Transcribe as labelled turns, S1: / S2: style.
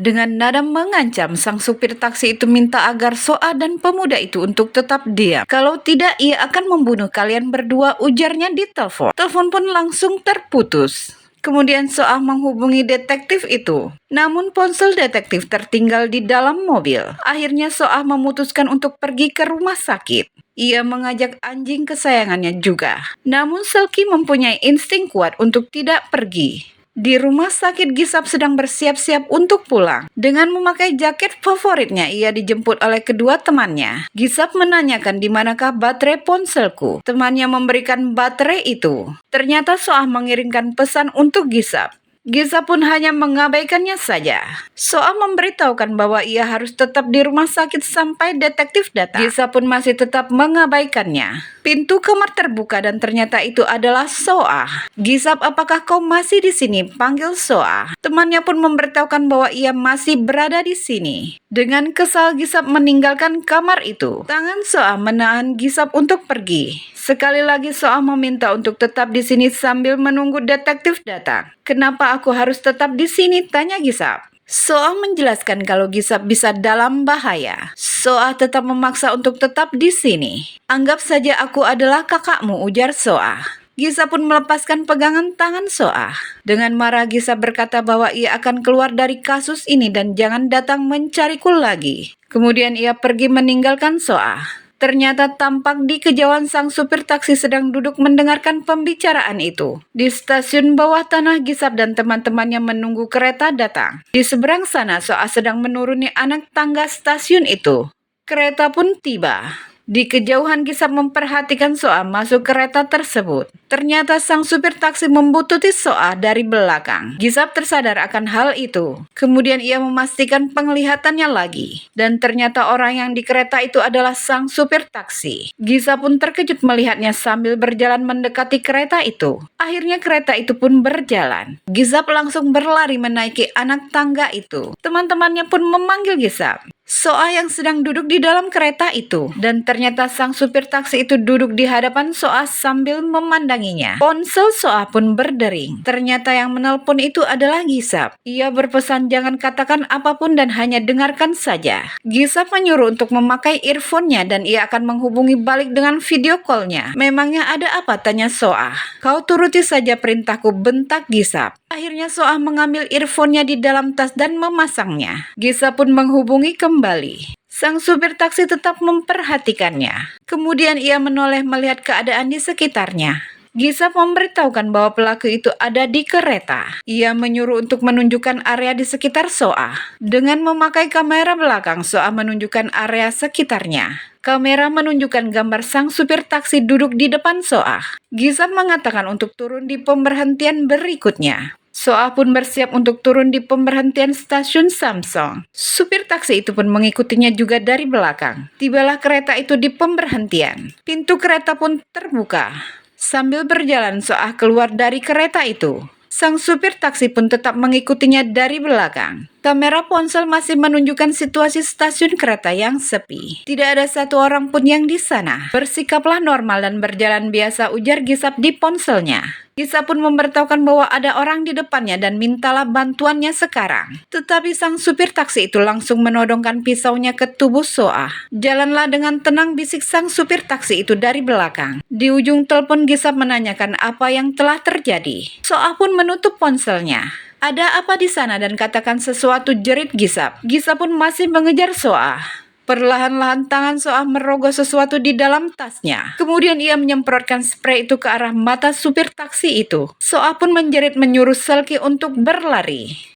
S1: Dengan nada mengancam, sang supir taksi itu minta agar Soa dan pemuda itu untuk tetap diam. Kalau tidak, ia akan membunuh kalian berdua, ujarnya di telepon. Telepon pun langsung terputus. Kemudian Soa menghubungi detektif itu. Namun ponsel detektif tertinggal di dalam mobil. Akhirnya Soa memutuskan untuk pergi ke rumah sakit. Ia mengajak anjing kesayangannya juga. Namun Selki mempunyai insting kuat untuk tidak pergi. Di rumah sakit, Gisap sedang bersiap-siap untuk pulang. Dengan memakai jaket favoritnya, ia dijemput oleh kedua temannya. Gisap menanyakan di manakah baterai ponselku. Temannya memberikan baterai itu. Ternyata Soah mengirimkan pesan untuk Gisap. Gisap pun hanya mengabaikannya saja. Soa memberitahukan bahwa ia harus tetap di rumah sakit sampai detektif datang. Gisap pun masih tetap mengabaikannya. Pintu kamar terbuka dan ternyata itu adalah Soa. "Gisap, apakah kau masih di sini?" panggil Soa. Temannya pun memberitahukan bahwa ia masih berada di sini. Dengan kesal, Gisap meninggalkan kamar itu. Tangan Soa menahan Gisap untuk pergi. Sekali lagi Soa meminta untuk tetap di sini sambil menunggu detektif datang. "Kenapa aku harus tetap di sini?" tanya Gisap. Soa menjelaskan kalau Gisap bisa dalam bahaya. Soa tetap memaksa untuk tetap di sini. "Anggap saja aku adalah kakakmu," ujar Soa. Gisap pun melepaskan pegangan tangan Soa. Dengan marah, Gisap berkata bahwa ia akan keluar dari kasus ini dan jangan datang mencariku lagi. Kemudian ia pergi meninggalkan Soa. Ternyata tampak di kejauhan sang supir taksi sedang duduk mendengarkan pembicaraan itu. Di stasiun bawah tanah, Gisap dan teman-temannya menunggu kereta datang. Di seberang sana, Soa sedang menuruni anak tangga stasiun itu. Kereta pun tiba. Di kejauhan, Gisap memperhatikan Soa masuk kereta tersebut. Ternyata sang supir taksi membuntuti Soa dari belakang. Gisap tersadar akan hal itu. Kemudian ia memastikan penglihatannya lagi. Dan ternyata orang yang di kereta itu adalah sang supir taksi. Gisap pun terkejut melihatnya sambil berjalan mendekati kereta itu. Akhirnya kereta itu pun berjalan. Gisap langsung berlari menaiki anak tangga itu. Teman-temannya pun memanggil Gisap. Soa yang sedang duduk di dalam kereta itu. Dan ternyata sang supir taksi itu duduk di hadapan Soa sambil memandanginya. Ponsel Soa pun berdering. Ternyata yang menelpon itu adalah Gisap. Ia berpesan jangan katakan apapun dan hanya dengarkan saja. Gisap menyuruh untuk memakai earphone-nya dan ia akan menghubungi balik dengan video call-nya. "Memangnya ada apa?" tanya Soa. "Kau turuti saja perintahku," bentak Gisap. Akhirnya Soa mengambil earphone-nya di dalam tas dan memasangnya. Gisap pun menghubungi kembali. Sang supir taksi tetap memperhatikannya. Kemudian ia menoleh melihat keadaan di sekitarnya. Gisap memberitahukan bahwa pelaku itu ada di kereta. Ia menyuruh untuk menunjukkan area di sekitar Soa. Dengan memakai kamera belakang, Soa menunjukkan area sekitarnya. Kamera menunjukkan gambar sang supir taksi duduk di depan Soa. Gisap mengatakan untuk turun di pemberhentian berikutnya. Soa pun bersiap untuk turun di pemberhentian stasiun Samsung. Supir taksi itu pun mengikutinya juga dari belakang. Tibalah kereta itu di pemberhentian. Pintu kereta pun terbuka. Sambil berjalan, Soa keluar dari kereta itu. Sang supir taksi pun tetap mengikutinya dari belakang. Kamera ponsel masih menunjukkan situasi stasiun kereta yang sepi. Tidak ada satu orang pun yang di sana. "Bersikaplah normal dan berjalan biasa," ujar Gisap di ponselnya. Gisap pun memberitahukan bahwa ada orang di depannya dan mintalah bantuannya sekarang. Tetapi sang supir taksi itu langsung menodongkan pisaunya ke tubuh Soa. "Jalanlah dengan tenang," bisik sang supir taksi itu dari belakang. Di ujung telepon, Gisap menanyakan apa yang telah terjadi. Soa pun menutup ponselnya. "Ada apa di sana dan katakan sesuatu," jerit Gisap. Gisap pun masih mengejar Soa. Perlahan-lahan tangan Soa merogoh sesuatu di dalam tasnya. Kemudian ia menyemprotkan spray itu ke arah mata supir taksi itu. Soa pun menjerit menyuruh Selki untuk berlari.